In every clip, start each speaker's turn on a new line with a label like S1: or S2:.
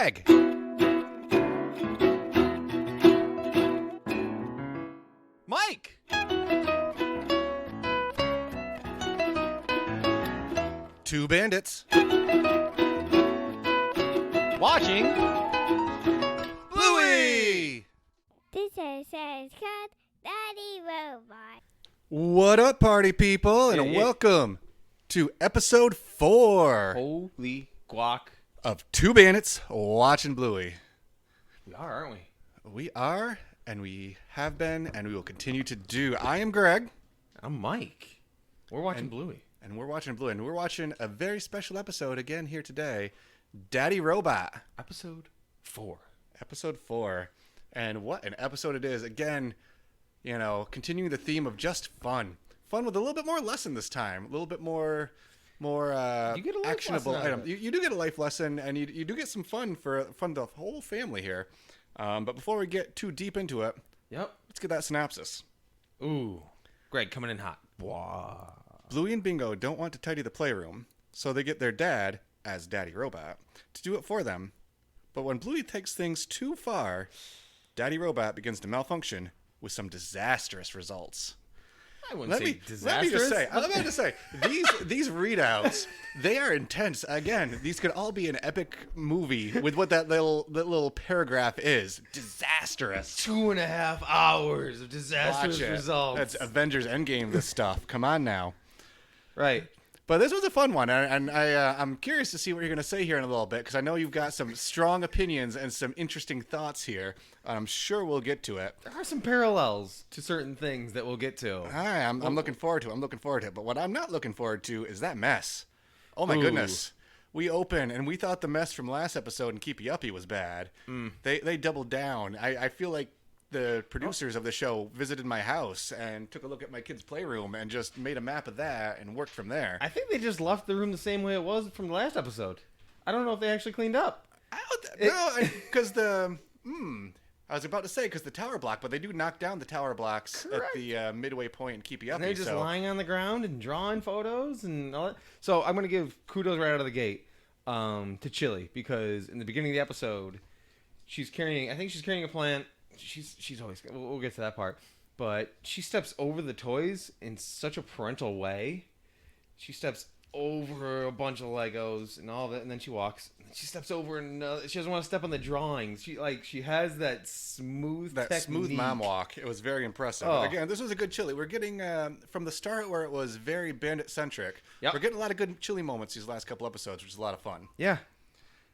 S1: Greg. Mike. Two bandits.
S2: Watching
S1: Bluey.
S3: This is called Daddy Robot.
S1: What up, party people, and
S2: Yeah.
S1: welcome to episode 4
S2: Holy guac.
S1: of Two Bandits Watching Bluey.
S2: We are, aren't we?
S1: We are, and we have been, and we will continue to do. I am Greg,
S2: I'm Mike. We're watching Bluey.
S1: and we're watching Bluey, and we're watching a very special episode again here today, Daddy Robot.
S2: Episode 4.
S1: Episode 4. And what an episode it is. Again, you know, continuing the theme of just fun. Fun with a little bit more lesson this time. A little bit more
S2: You get a life
S1: actionable
S2: lesson out of
S1: item.
S2: it.
S1: You do get a life lesson, and you do get some fun for the whole family here. But before we get too deep into it,
S2: Yep.
S1: let's get that synopsis.
S2: Ooh. Greg coming in hot. Wow.
S1: Bluey and Bingo don't want to tidy the playroom, so they get their dad, as Daddy Robot, to do it for them. But when Bluey takes things too far, Daddy Robot begins to malfunction with some disastrous results.
S2: I wouldn't
S1: Let
S2: say
S1: me
S2: disastrous.
S1: just say, I'm about to say, these readouts, they are intense. Again, these could all be an epic movie with what that little paragraph is. Disastrous.
S2: 2.5 hours of disastrous
S1: Watch it.
S2: results.
S1: That's Avengers Endgame, this stuff. Come on now.
S2: Right.
S1: But this was a fun one, and I'm curious to see what you're going to say here in a little bit, because I know you've got some strong opinions and some interesting thoughts here. And I'm sure we'll get to it.
S2: There are some parallels to certain things that we'll get to.
S1: All right, I'm looking forward to it. I'm looking forward to it. But what I'm not looking forward to is that mess. Oh, my goodness. We open, and we thought the mess from last episode and Keep You Uppy was bad. They doubled down. I feel like the producers of the show visited my house and took a look at my kid's playroom and just made a map of that and worked from there.
S2: I think they just left the room the same way it was from the last episode. I don't know if they actually cleaned up.
S1: Because I was about to say because the tower block, but they do knock down the tower blocks
S2: Correct.
S1: at the midway point and Keep You Uppy.
S2: And they're just lying on the ground and drawing photos and all that. So I'm going to give kudos right out of the gate to Chili, because in the beginning of the episode, she's carrying a plant. She's always, we'll get to that part. But she steps over the toys in such a parental way. She steps over a bunch of Legos and all that, and then she walks. And she steps over another. She doesn't want to step on the drawings. She has that smooth technique.
S1: mom walk. It was very impressive.
S2: Oh.
S1: Again, this was a good Chili. We're getting from the start where it was very bandit centric.
S2: Yep.
S1: We're getting a lot of good Chili moments these last couple episodes, which is a lot of fun.
S2: Yeah,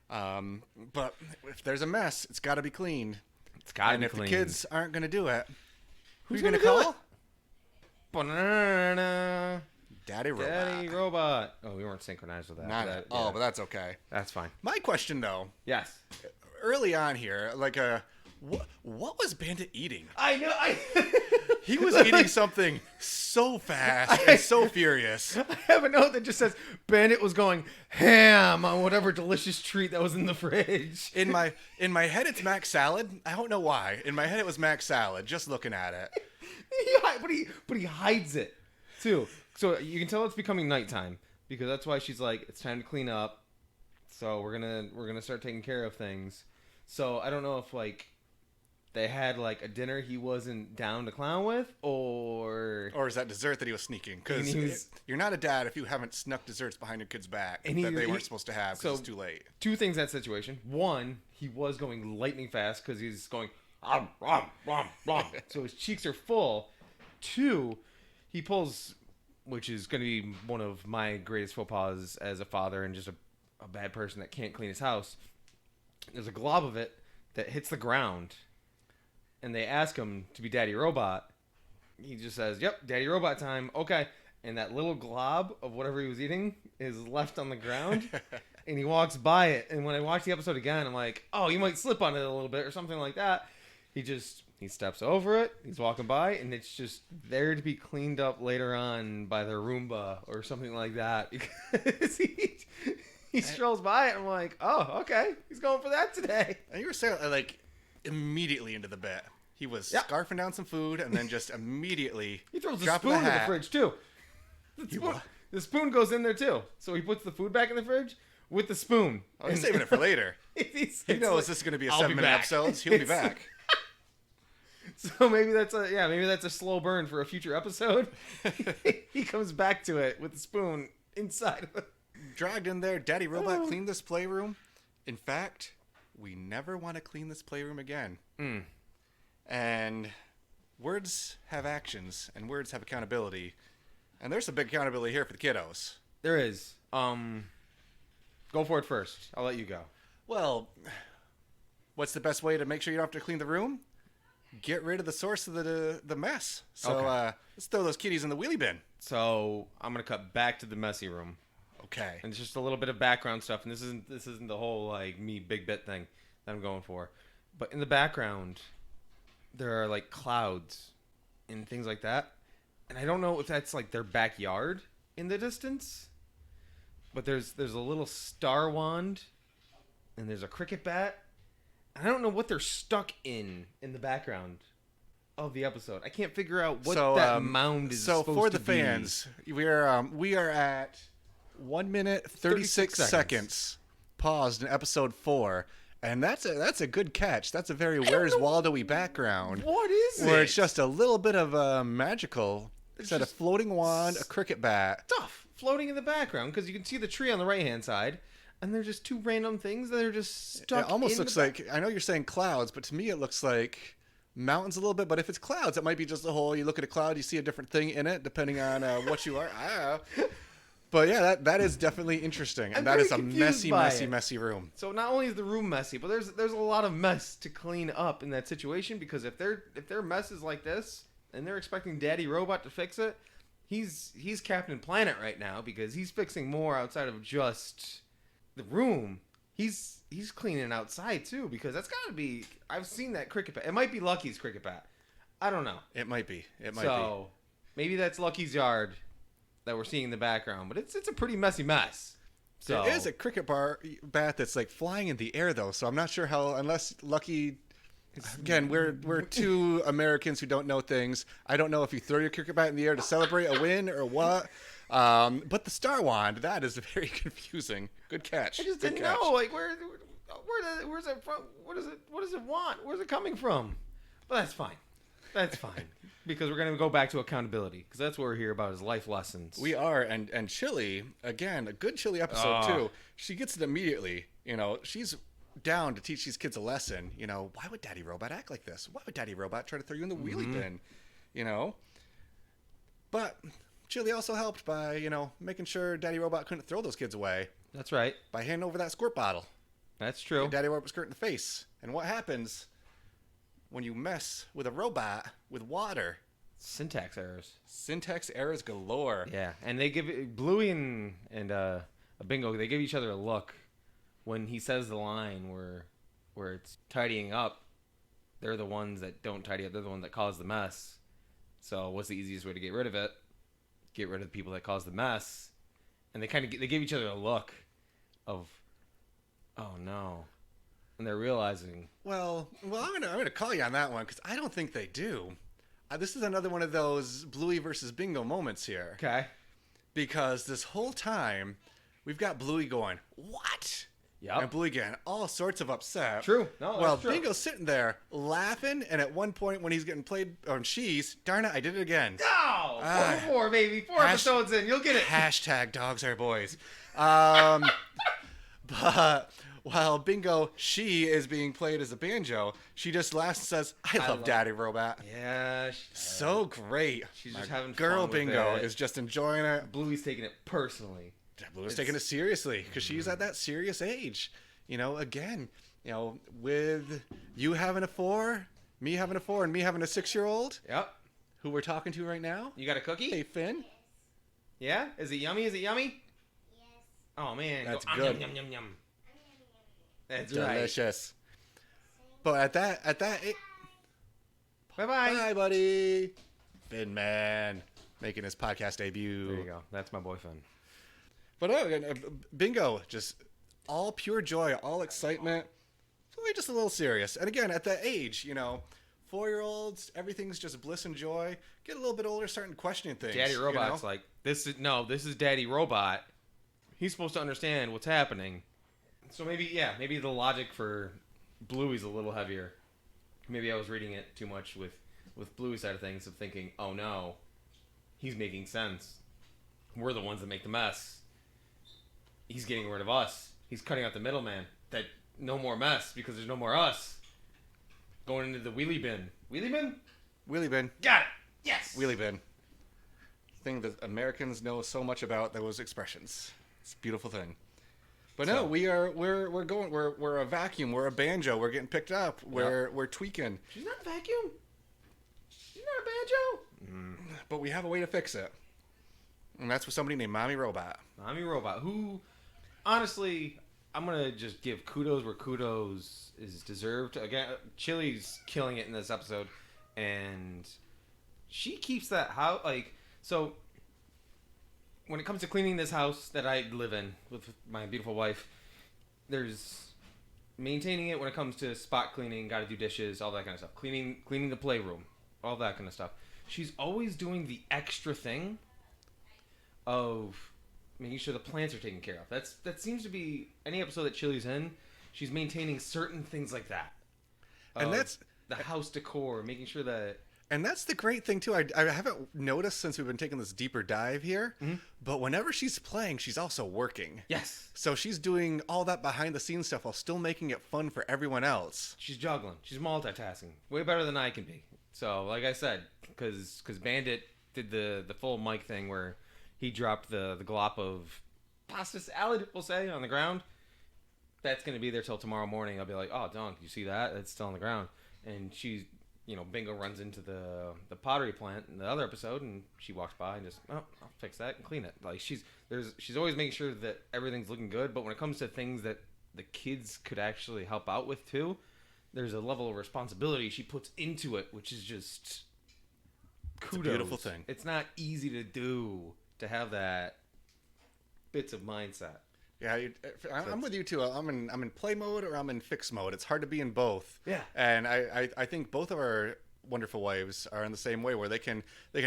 S1: But if there's a mess, it's got to be cleaned.
S2: it's got to
S1: And
S2: be
S1: if
S2: clean.
S1: the kids aren't going to do it, who's
S2: gonna
S1: going to
S2: do
S1: call?
S2: it? Banana.
S1: Daddy Robot.
S2: Daddy Robot. Oh, we weren't synchronized with that.
S1: Not
S2: That-
S1: oh,
S2: yeah,
S1: but that's okay.
S2: that's fine.
S1: My question though,
S2: Yes.
S1: early on here, what was Bandit eating?
S2: I know.
S1: He was eating something so fast and so furious.
S2: I have a note that just says Bandit was going ham on whatever delicious treat that was in the fridge.
S1: In my head, it's Mac salad. I don't know why. In my head, it was Mac salad. Just looking at it.
S2: But he hides it too. So you can tell it's becoming nighttime, because that's why she's like, it's time to clean up. So we're gonna start taking care of things. So I don't know if like they had like a dinner he wasn't down to clown with, or
S1: Or is that dessert that he was sneaking? Because
S2: And he was-
S1: you're not a dad if you haven't snuck desserts behind your kid's back
S2: And
S1: that they
S2: he-
S1: weren't supposed to have because it's too late.
S2: two things in that situation. One, he was going lightning fast because he's going rom, rom, rom, rom. So his cheeks are full. Two, he pulls, which is going to be one of my greatest faux pas as a father and just a bad person that can't clean his house. There's a glob of it that hits the ground, and they ask him to be Daddy Robot. He just says, "Yep, Daddy Robot time." Okay. And that little glob of whatever he was eating is left on the ground, and he walks by it. And when I watch the episode again, I'm like, oh, you might slip on it a little bit or something like that. He steps over it, he's walking by, and it's just there to be cleaned up later on by the Roomba or something like that. Because he strolls by it, and I'm like, oh, okay, he's going for that today.
S1: And you were saying, like, immediately into the bit. He was
S2: Yep.
S1: scarfing down some food and then just immediately
S2: He throws the
S1: dropping
S2: spoon in the
S1: hat.
S2: fridge, too.
S1: He what?
S2: The spoon goes in there, too. So he puts the food back in the fridge. with the spoon.
S1: Oh, he's saving it for later. He knows
S2: like,
S1: this is going to be a
S2: I'll be
S1: 7-minute
S2: back.
S1: episode. He'll be back.
S2: So maybe that's a slow burn for a future episode. He comes back to it with the spoon inside of it.
S1: Dragged in there, Daddy Robot cleaned this playroom. In fact, we never want to clean this playroom again. And words have actions, and words have accountability. And there's some big accountability here for the kiddos.
S2: There is. Go for it first. I'll let you go.
S1: Well, what's the best way to make sure you don't have to clean the room? Get rid of the source of the mess. So
S2: Okay.
S1: Let's throw those kitties in the wheelie bin.
S2: So I'm gonna cut back to the messy room,
S1: Okay.
S2: and it's just a little bit of background stuff. And this isn't the whole like me big bit thing that I'm going for, but in the background there are like clouds and things like that, and I don't know if that's like their backyard in the distance, but there's a little star wand, and there's a cricket bat. I don't know what they're stuck in the background of the episode. I can't figure out what that mound is
S1: So
S2: supposed
S1: for
S2: to
S1: the
S2: be.
S1: fans, we are at 1 minute 36 seconds paused in episode 4, and that's a good catch. That's a very Where's Waldo-y background.
S2: What is
S1: where
S2: it?
S1: it's just a little bit of a magical. It's a
S2: just
S1: floating wand, a cricket bat.
S2: stuff floating in the background because you can see the tree on the right hand side, and they're just two random things that are just stuck.
S1: It almost
S2: in
S1: looks
S2: the
S1: like, I know you're saying clouds, but to me it looks like mountains a little bit. But if it's clouds, it might be just a whole. You look at a cloud, you see a different thing in it, depending on what you are. I don't know. But yeah, that is definitely interesting, and
S2: I'm
S1: that is
S2: very
S1: a
S2: confused by it.
S1: messy room.
S2: So not only is the room messy, but there's a lot of mess to clean up in that situation because if their mess is like this and they're expecting Daddy Robot to fix it, he's Captain Planet right now because he's fixing more outside of just the room. He's cleaning outside too because that's got to be. I've seen that cricket bat. It might be Lucky's cricket bat. I don't know.
S1: It might be.
S2: So maybe that's Lucky's yard that we're seeing in the background, but it's a pretty messy mess. So
S1: There is a cricket bat that's like flying in the air though, so I'm not sure how. Unless Lucky. Again, we're two Americans who don't know things. I don't know if you throw your cricket bat in the air to celebrate a win or what. But the star wand, that is very confusing. Good catch.
S2: I just
S1: Good
S2: didn't
S1: catch.
S2: know, like where's it from? What does it want? Where's it coming from? But that's fine. That's fine because we're gonna go back to accountability because that's what we're here about is life lessons.
S1: We are, and Chili, again, a good Chili episode too. She gets it immediately. You know, she's down to teach these kids a lesson. You know, why would Daddy Robot act like this? Why would Daddy Robot try to throw you in the wheelie bin? You know, but Chili also helped by, you know, making sure Daddy Robot couldn't throw those kids away
S2: That's right.
S1: by handing over that squirt bottle.
S2: That's true.
S1: And Daddy Robot was squirt in the face. And what happens when you mess with a robot with water?
S2: Syntax errors.
S1: Syntax errors galore.
S2: Yeah, and they give Bluey and Bingo. They give each other a look when he says the line where it's tidying up. They're the ones that don't tidy up. They're the ones that cause the mess. So what's the easiest way to get rid of it? Get rid of the people that cause the mess. And they they give each other a look of, oh no, and they're realizing.
S1: Well, I'm gonna call you on that one because I don't think they do. This is another one of those Bluey versus Bingo moments here.
S2: Okay.
S1: Because this whole time we've got Bluey going, "What?"
S2: Yep.
S1: And Bluey getting all sorts of upset.
S2: True. No, that's
S1: well,
S2: true.
S1: Bingo's sitting there laughing, and at one point when he's getting played on she's, darn it, I did it again.
S2: Oh,
S1: Ah.
S2: 4 baby. 4 episodes in, you'll get it.
S1: Hashtag dogs are boys. But while Bingo, she is being played as a banjo, she just laughs and says, I love Daddy Robot.
S2: Yeah.
S1: So great.
S2: She's
S1: My
S2: just having
S1: girl
S2: fun with
S1: Bingo
S2: it.
S1: is just enjoying it.
S2: Bluey's taking it personally.
S1: Bluey's taking it seriously because she's at that serious age. You know, again, you know, with you having a 4, me having a 4, and me having a 6-year-old
S2: Yep.
S1: who we're talking to right now.
S2: You got a cookie?
S1: Hey, Finn.
S2: Yeah? Is it yummy? Is it yummy?
S3: Yes.
S2: Oh, man.
S1: That's
S2: Go,
S1: good.
S2: Yum, yum, yum. That's right.
S1: Delicious. But at that
S2: Bye-bye.
S1: Bye, buddy. Finn Man making his podcast debut.
S2: There you go. That's my boyfriend.
S1: But Bingo, just all pure joy, all excitement. We're just a little serious. And again, at that age, you know, 4-year-olds, everything's just bliss and joy. Get a little bit older, starting questioning things.
S2: Daddy Robot's like, this is Daddy Robot. He's supposed to understand what's happening. So maybe the logic for Bluey's a little heavier. Maybe I was reading it too much with Bluey's side of things, of thinking, oh no, he's making sense. We're the ones that make the mess. He's getting rid of us. He's cutting out the middleman. That no more mess because there's no more us. Going into the wheelie bin. Wheelie bin?
S1: Wheelie bin.
S2: Got it. Yes.
S1: Wheelie bin. Thing that Americans know so much about those expressions. It's a beautiful thing. But no, we're a vacuum. We're a banjo. We're getting picked up. We're tweaking.
S2: She's not a vacuum. She's not a banjo.
S1: But we have a way to fix it. And that's with somebody named Mommy Robot.
S2: Mommy Robot, who, honestly, I'm going to just give kudos where kudos is deserved. Again, Chili's killing it in this episode. And she keeps that house, so when it comes to cleaning this house that I live in with my beautiful wife, there's maintaining it when it comes to spot cleaning, got to do dishes, all that kind of stuff. Cleaning the playroom, all that kind of stuff. She's always doing the extra thing of making sure the plants are taken care of. That seems to be any episode that Chili's in. She's maintaining certain things like that,
S1: and that's
S2: the house decor, making sure that.
S1: And that's the great thing too. I haven't noticed since we've been taking this deeper dive here, but whenever she's playing, she's also working.
S2: Yes.
S1: So she's doing all that behind the scenes stuff while still making it fun for everyone else.
S2: She's juggling. She's multitasking. Way better than I can be. So, like I said, because Bandit did the full Mike thing where he dropped the glop of pasta salad, we'll say, on the ground. That's going to be there till tomorrow morning. I'll be like, oh, Don, you see that? It's still on the ground. And she's, Bingo runs into the pottery plant in the other episode, and she walks by and just, oh, I'll fix that and clean it. Like, she's always making sure that everything's looking good. But when it comes to things that the kids could actually help out with too, there's a level of responsibility she puts into it, which is just kudos.
S1: It's a beautiful thing.
S2: It's not easy to do, to have that bits of mindset.
S1: Yeah, I'm with you too. I'm in play mode or I'm in fix mode. It's hard to be in both.
S2: Yeah.
S1: And I think both of our wonderful wives are in the same way, where they can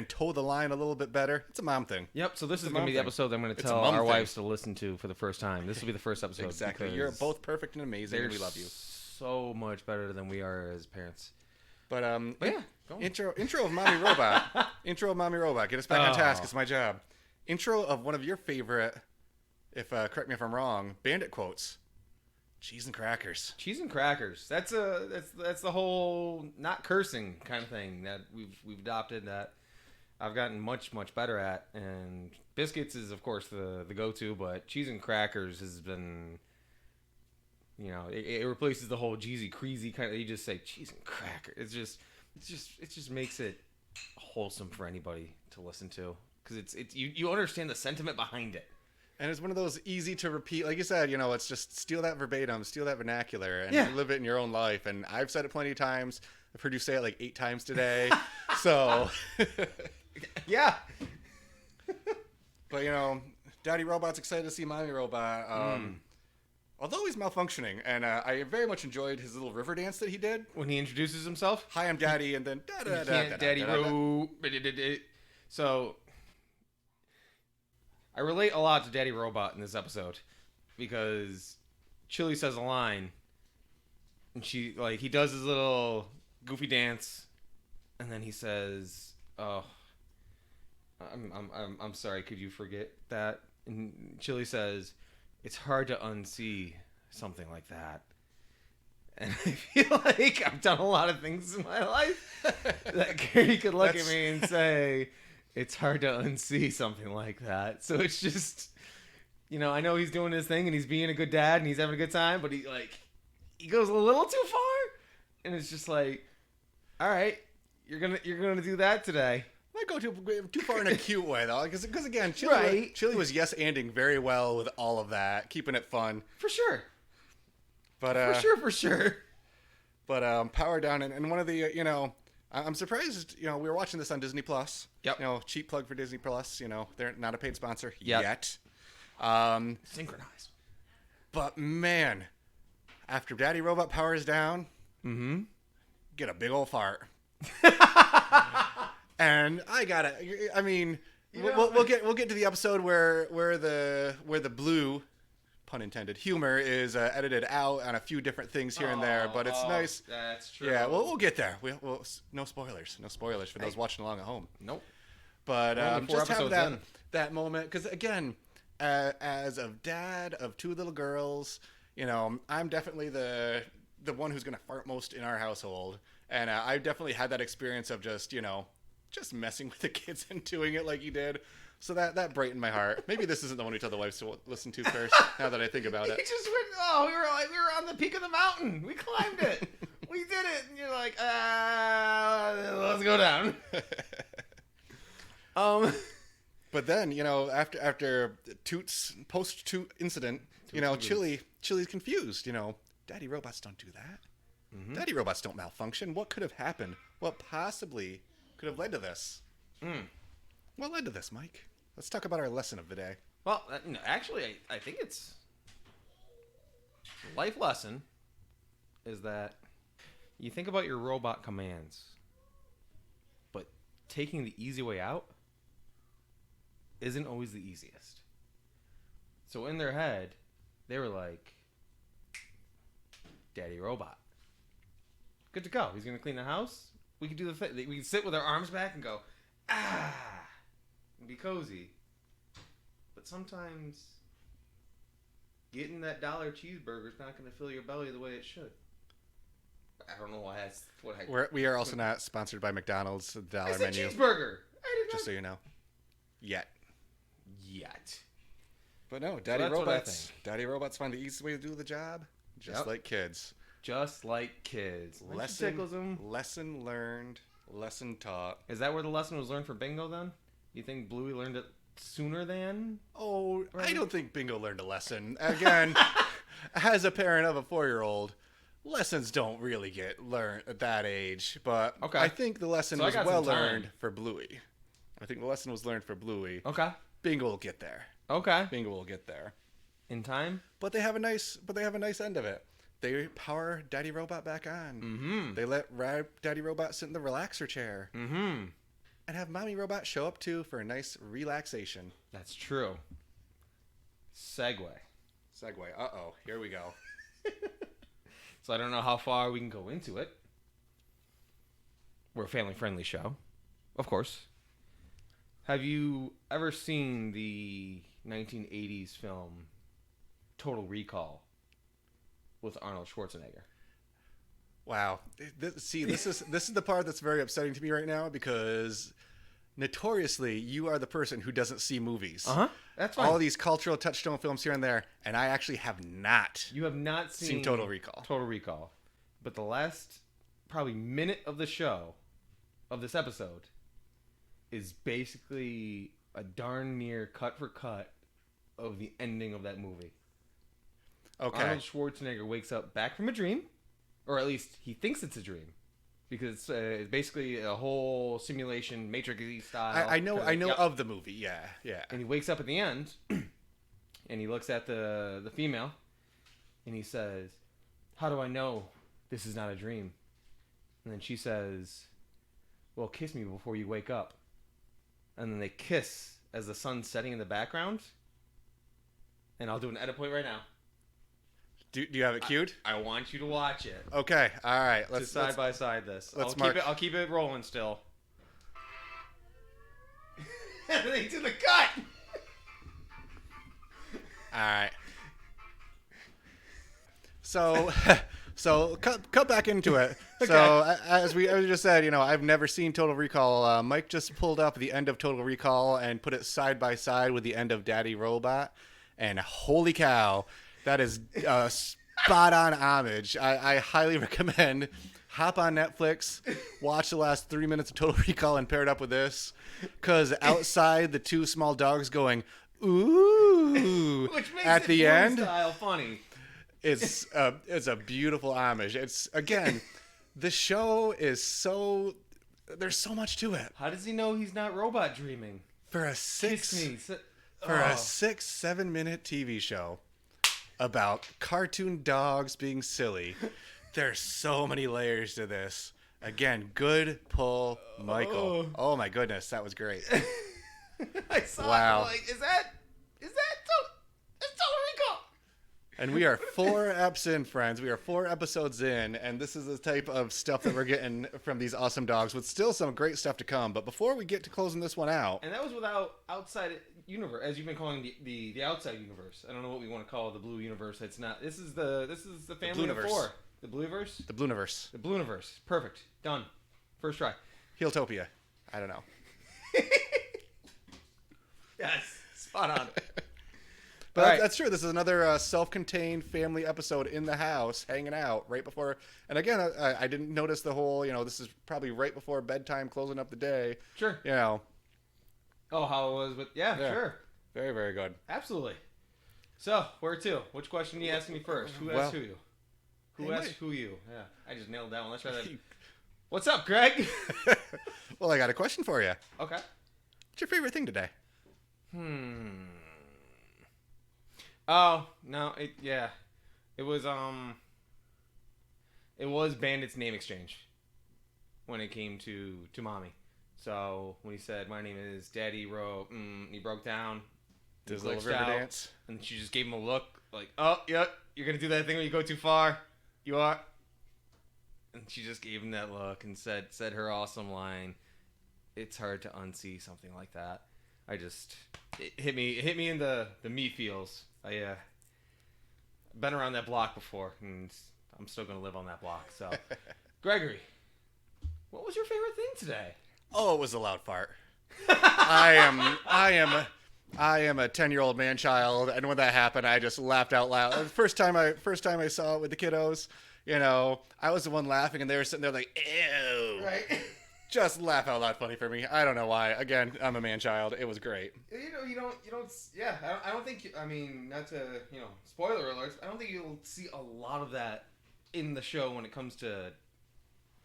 S1: toe the line a little bit better. It's a mom thing.
S2: Yep. So this is going to be the episode that I'm going to
S1: It's
S2: tell
S1: a mom
S2: our
S1: thing.
S2: wives to listen to for the first time. This will be the first episode.
S1: Exactly. You're both perfect and amazing, and we love you.
S2: So much better than we are as parents.
S1: But
S2: yeah, go on.
S1: intro of Mommy Robot. Intro of Mommy Robot. Get us back on task. It's my job. Intro of one of your favorite, correct me if I'm wrong, Bandit quotes. Cheese and crackers.
S2: Cheese and crackers. That's the whole not cursing kind of thing that we've adopted, that I've gotten much better at. And biscuits is of course the go-to, but cheese and crackers has been, it replaces the whole Jeezy Creasy kind of. You just say cheese and cracker. It just makes it wholesome for anybody to listen to, because it's you understand the sentiment behind it.
S1: And it's one of those easy to repeat, like you said, it's just steal that verbatim, steal that vernacular, and live it in your own life. And I've said it plenty of times. I've heard you say it like 8 times today. So,
S2: yeah.
S1: But, Daddy Robot's excited to see Mommy Robot. Although he's malfunctioning, and I very much enjoyed his little river dance that he did.
S2: When he introduces himself.
S1: Hi, I'm Daddy, and then
S2: Daddy Ro. So I relate a lot to Daddy Robot in this episode, because Chili says a line, and he does his little goofy dance, and then he says, "Oh, I'm sorry. Could you forget that?" And Chili says, "It's hard to unsee something like that." And I feel like I've done a lot of things in my life that Gary could look at me and say, it's hard to unsee something like that. So it's just, I know he's doing his thing and he's being a good dad and he's having a good time, but he goes a little too far, and it's just like, all right, you're gonna do that today.
S1: Might go too far in a cute way though, because again, Chili was yes-anding very well with all of that, keeping it fun
S2: For sure.
S1: But
S2: For sure.
S1: But power down, and one of the I'm surprised. We were watching this on Disney Plus.
S2: Yep.
S1: Cheap plug for Disney Plus. They're not a paid sponsor
S2: yet.
S1: Synchronized. But man, after Daddy Robot powers down, get a big old fart. And We'll get to the episode where the blue, pun intended, humor is edited out on a few different things here and there, but it's nice.
S2: That's true.
S1: Yeah, we'll get there. We'll no spoilers for those watching along at home.
S2: Nope.
S1: But just have
S2: in.
S1: that moment, because again, as a dad of two little girls, I'm definitely the one who's gonna fart most in our household, and I definitely had that experience of just messing with the kids and doing it like you did. So that brightened my heart. Maybe this isn't the one we told the wives to listen to first. Now that I think about it,
S2: You just went. We were on the peak of the mountain. We climbed it. We did it. And you're like, let's go down.
S1: But then after Toot's post-Toot incident, Chili's confused. Daddy robots don't do that. Mm-hmm. Daddy robots don't malfunction. What could have happened? What possibly could have led to this? What led to this, Mike? Let's talk about our lesson of the day.
S2: Well, actually, I think it's life lesson is that you think about your robot commands, but taking the easy way out isn't always the easiest. So in their head, they were like, Daddy robot. Good to go. He's going to clean the house. We can do the thing. We can sit with our arms back and go, and be cozy. But sometimes getting that $1 cheeseburger is not going to fill your belly the way it should. I don't know why that's what
S1: We are also not sponsored by McDonald's dollar
S2: I said
S1: menu.
S2: Cheeseburger.
S1: Just so you know. Yet. But no, Daddy robots find the easiest way to do the job, just like kids.
S2: Just like kids.
S1: Lesson learned, lesson taught.
S2: Is that where the lesson was learned for Bingo then? You think Bluey learned it sooner than?
S1: Oh, right? I don't think Bingo learned a lesson. Again, as a parent of a 4-year-old, lessons don't really get learned at that age. But okay. I think the lesson was well learned for Bluey. I think the lesson was learned for Bluey.
S2: Okay.
S1: Bingo will get there.
S2: Okay.
S1: Bingo will get there.
S2: In time?
S1: But they have a nice end of it. They power Daddy Robot back on.
S2: Mm-hmm.
S1: They let Daddy Robot sit in the relaxer chair.
S2: Mm-hmm.
S1: And have Mommy Robot show up too for a nice relaxation.
S2: That's true. Segue.
S1: Uh-oh. Here we go.
S2: So I don't know how far we can go into it. We're a family-friendly show. Of course. Have you ever seen the 1980s film Total Recall with Arnold Schwarzenegger?
S1: Wow. This is the part that's very upsetting to me right now because notoriously you are the person who doesn't see movies.
S2: Uh-huh. That's fine.
S1: All these cultural touchstone films here and there, and I actually have not.
S2: You have not seen
S1: Total Recall.
S2: Total Recall. But the last probably minute of the show, of this episode, is basically a darn near cut for cut of the ending of that movie. Okay. Arnold Schwarzenegger wakes up back from a dream, or at least he thinks it's a dream, because it's basically a whole simulation, Matrix-y style.
S1: I know of the movie, yeah.
S2: And he wakes up at the end, and he looks at the female, and he says, "How do I know this is not a dream?" And then she says, "Well, kiss me before you wake up." And then they kiss as the sun's setting in the background. And I'll do an edit point right now.
S1: Do you have it queued?
S2: I want you to watch it.
S1: Okay, all right.
S2: Let's side by side this. I'll keep it rolling still. And they do the cut.
S1: All right. So cut back into it. Okay. So as we just said, I've never seen Total Recall. Mike just pulled up the end of Total Recall and put it side by side with the end of Daddy Robot, and holy cow, that is spot on homage. I highly recommend. Hop on Netflix, watch the last 3 minutes of Total Recall, and pair it up with this, because outside the two small dogs going ooh,
S2: which makes
S1: at the end,
S2: style funny.
S1: It's a beautiful homage. It's, again, the show is there's so much to it.
S2: How does he know he's not robot dreaming?
S1: For a 6-7 minute TV show about cartoon dogs being silly, there's so many layers to this. Again, good pull, Michael. Oh my goodness, that was great.
S2: I saw
S1: Wow.
S2: it. Like, is that that's Total Recall?
S1: And we are 4 eps in, friends. We are 4 episodes in, and this is the type of stuff that we're getting from these awesome dogs, with still some great stuff to come. But before we get to closing this one out,
S2: And that was without outside universe, as you've been calling the outside universe. I don't know what we want to call the blue universe. It's not. This is the family of
S1: Blueniverse.
S2: 4. The Blueverse.
S1: the Blueniverse,
S2: The Blueniverse. Perfect. Done. First try.
S1: Heeltopia. I don't know.
S2: Yes. Spot on.
S1: But
S2: All right.
S1: that's true. This is another self-contained family episode in the house, hanging out right before. And again, I didn't notice the whole. This is probably right before bedtime, closing up the day.
S2: Sure. Oh, how it was with... Yeah,
S1: Yeah.
S2: sure.
S1: Very, very good.
S2: Absolutely. So, where to? Which question are you asking me first? Who asked who you? Who
S1: Hey,
S2: asked
S1: Mike.
S2: who you? Yeah, I just nailed that one. Let's try that. What's up, Greg?
S1: Well, I got a question for you.
S2: Okay.
S1: What's your favorite thing today?
S2: Oh, no, it was Bandit's name exchange when it came to Mommy. So when he said, "My name is Daddy Ro," he broke down. He
S1: This little
S2: glitched
S1: river
S2: out,
S1: dance.
S2: and she just gave him a look like, "Oh, yep, you're gonna do that thing when you go too far. You are." And she just gave him that look and said her awesome line. It's hard to unsee something like that. It hit me in the me feels. Been around that block before, and I'm still gonna live on that block. So, Gregory, what was your favorite thing today?
S1: Oh, it was a loud fart. I am a 10-year-old man child, and when that happened, I just laughed out loud. The first time I saw it with the kiddos, I was the one laughing, and they were sitting there like, ew.
S2: Right.
S1: Just laugh out loud funny for me. I don't know why. Again, I'm a man child. It was great.
S2: You don't. Yeah, I don't think. I mean, not to spoiler alerts. I don't think you'll see a lot of that in the show when it comes to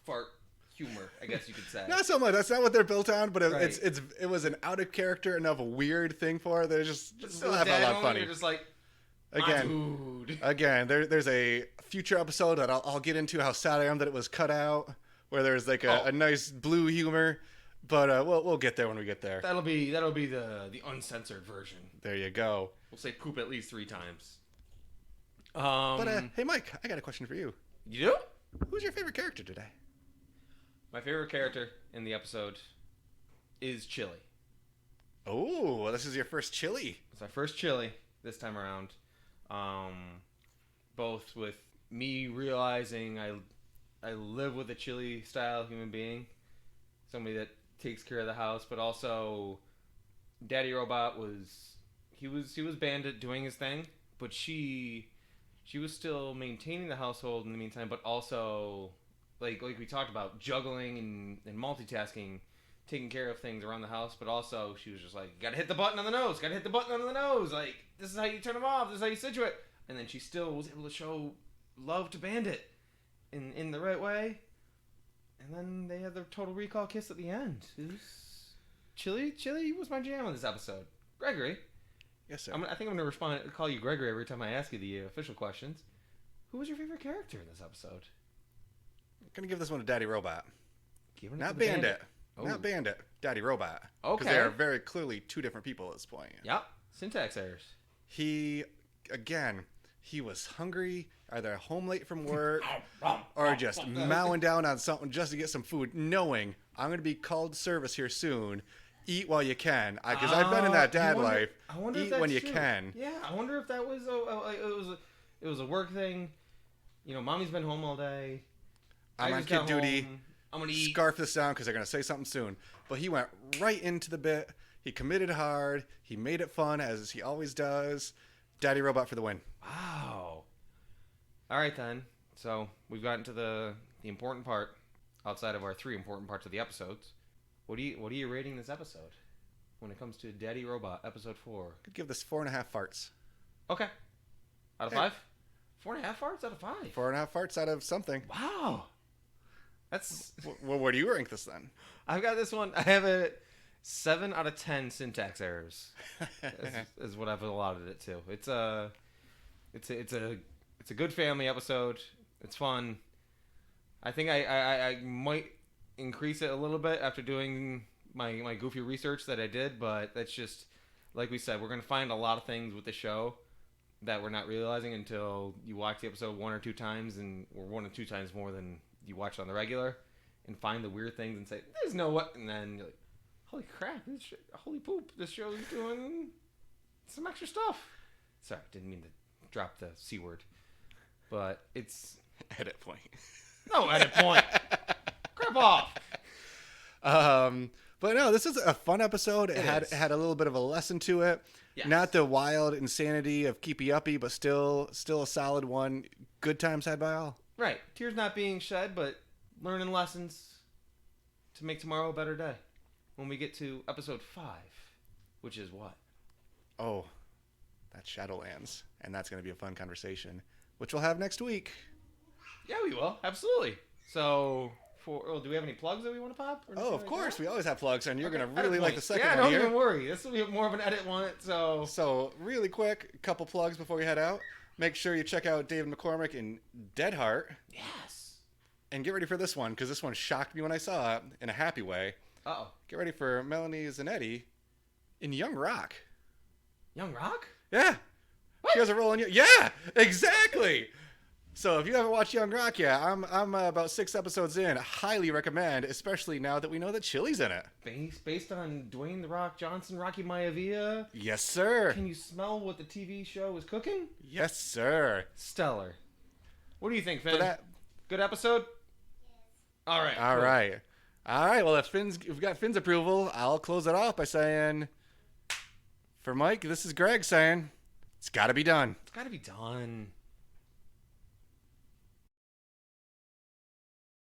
S2: fart humor, I guess you could say.
S1: Not so much. That's not what they're built on, but
S2: Right.
S1: it was an out of character enough a weird thing for it. They're just
S2: So
S1: laugh out
S2: dad
S1: loud
S2: only,
S1: funny.
S2: You're just like,
S1: Again,
S2: dude.
S1: there's a future episode that I'll get into how sad I am that it was cut out, where there's like a nice blue humor, but we'll get there when we get there.
S2: That'll be the uncensored version.
S1: There you go.
S2: We'll say poop at least 3 times.
S1: But hey, Mike, I got a question for you.
S2: You do?
S1: Who's your favorite character today?
S2: My favorite character in the episode is Chili.
S1: Oh, this is your first chili.
S2: It's my first Chili this time around. Both with me realizing I live with a Chili style human being, somebody that takes care of the house, but also Daddy Robot was Bandit doing his thing, but she was still maintaining the household in the meantime, but also like we talked about, juggling and multitasking, taking care of things around the house, but also she was just like, gotta hit the button on the nose, like, this is how you turn them off, this is how you situate. And then she still was able to show love to Bandit in the right way. And then they had their total recall kiss at the end. It was Chili was my jam on this episode. Gregory.
S1: Yes, sir.
S2: I think I'm going to call you Gregory every time I ask you the official questions. Who was your favorite character in this episode?
S1: I'm gonna give this one to Daddy Robot.
S2: Giving it
S1: Not
S2: to the
S1: Bandit.
S2: Oh.
S1: Not Bandit. Daddy Robot.
S2: Okay.
S1: Because they are very clearly 2 different people at this point.
S2: Yep. Syntax errors.
S1: He was hungry, either home late from work, or just mowing down on something just to get some food, knowing I'm going to be called to service here soon. Eat while you can. Because I've been in that dad life.
S2: I wonder if
S1: Eat
S2: that's
S1: when you
S2: true.
S1: can.
S2: Yeah, I wonder if that was it was a work thing. Mommy's been home all day.
S1: I'm
S2: I
S1: on
S2: just
S1: kid
S2: got
S1: duty.
S2: home. I'm gonna eat.
S1: Scarf this down because they're going to say something soon. But he went right into the bit. He committed hard. He made it fun, as he always does. Daddy Robot for the win.
S2: Wow. All right then. So we've gotten to the important part, outside of our 3 important parts of the episodes. What are you rating this episode when it comes to Daddy Robot episode 4?
S1: Could give this 4.5 farts.
S2: Okay. Out of
S1: Hey.
S2: 5? 4.5 farts out of 5.
S1: 4.5 farts out of something.
S2: Wow. That's.
S1: Well, where do you rank this then?
S2: I've got this one. I have it 7 out of 10 syntax errors. is what I've allotted it to. It's a good family episode. It's fun. I think I might increase it a little bit after doing my goofy research that I did, but that's just like we said. We're gonna find a lot of things with the show that we're not realizing until you watch the episode 1 or 2 times, or 1 or 2 times more than you watch it on the regular, and find the weird things and say, "There's no what," and then you're like, "Holy crap! Holy poop! This show's doing some extra stuff." Sorry, didn't mean to drop the C word, but it's
S1: Edit point.
S2: no edit point. Crap off.
S1: But no, this is a fun episode. It
S2: is.
S1: had a little bit of a lesson to it.
S2: Yes.
S1: Not the wild insanity of keepy uppy, but still a solid one. Good times had by all.
S2: Right, tears not being shed, but learning lessons to make tomorrow a better day. When we get to episode 5, which is what?
S1: Oh, that's Shadowlands, and that's going to be a fun conversation, which we'll have next week.
S2: Yeah, we will. Absolutely. So, do we have any plugs that we want to pop?
S1: Oh, of course. We always have plugs, and you're
S2: Okay,
S1: going to
S2: edit
S1: really like
S2: point.
S1: the second
S2: yeah,
S1: one
S2: don't
S1: here.
S2: even worry. This will be more of an edit one. So
S1: really quick, a couple plugs before we head out. Make sure you check out David McCormick in Dead Heart.
S2: yes.
S1: And get ready for this one, because this one shocked me when I saw it in a happy way.
S2: Uh-oh.
S1: Get ready for Melanie Zanetti in Young Rock.
S2: Young Rock?
S1: Yeah.
S2: What?
S1: She has a role in Yeah, exactly. So if you haven't watched Young Rock yet, I'm about 6 episodes in. Highly recommend, especially now that we know that Chili's in it.
S2: Based on Dwayne "The Rock" Johnson, Rocky Maivia.
S1: Yes, sir.
S2: Can you smell what the TV show is cooking?
S1: Yes, sir.
S2: Stellar. What do you think, Finn?
S1: For that,
S2: Good episode? All right.
S1: all
S2: cool.
S1: right. All right. Well, if we've got Finn's approval, I'll close it off by saying, for Mike, this is Greg saying, it's got to be done.
S2: It's got to be done.